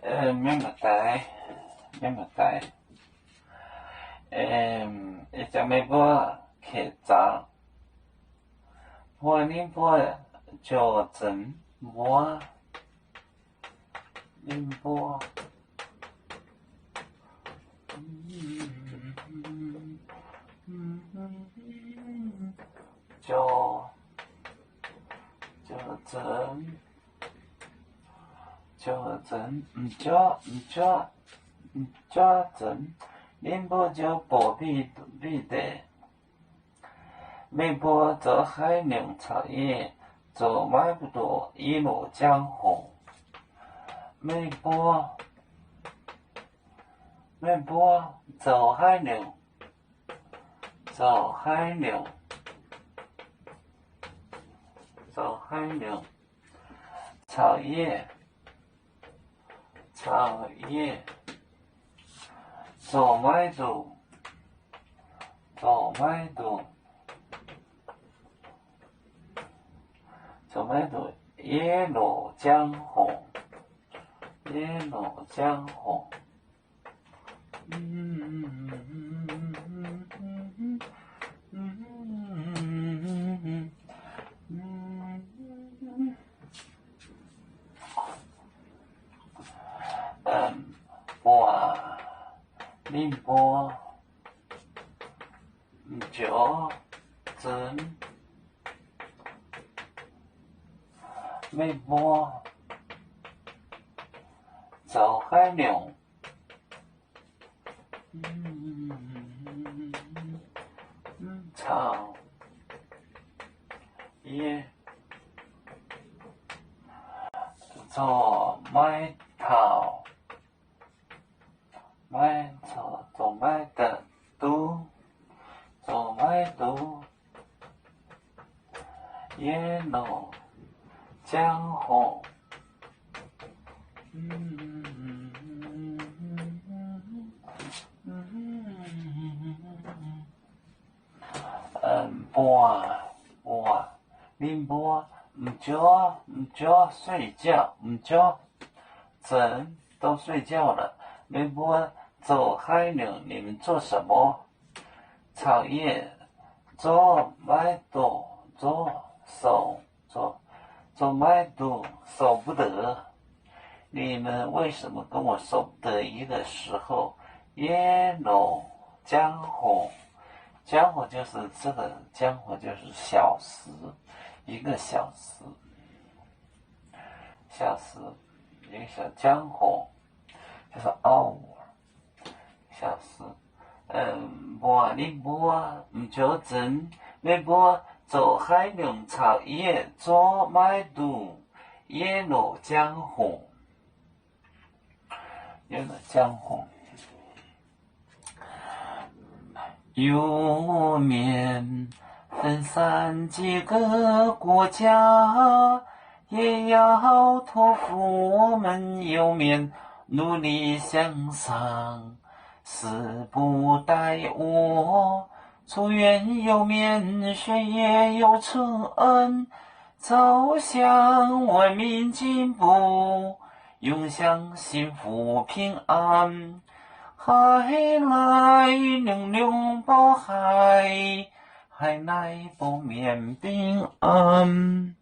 免个带，一只没波客杂，波宁波就真波，宁波，就真。就真，宁波就波比的，美波走海宁草野，走买不多一路江湖。美波走海宁，草野。走买度，一路江湖，宁波就真，美波走海宁，草野做买头。做买的都，一路江湖，宁波唔就睡觉，真都睡觉了。宁波走海宁，你们做什么？草野做买多，做买多守不得。你们为什么跟我守不得一个时候？耶罗江湖，江湖就是这个江湖就是小时，一个小时，一个小江湖，就是 hour， 小时。宁波唔就真，宁波走海宁草野做买度，耶罗江湖，有面分散几个国家，也要托付我们有面努力向上。死不待我，出院有面，学业有成，走向文明进步，永享幸福平安。海来玲珑宝海，海来不免平安。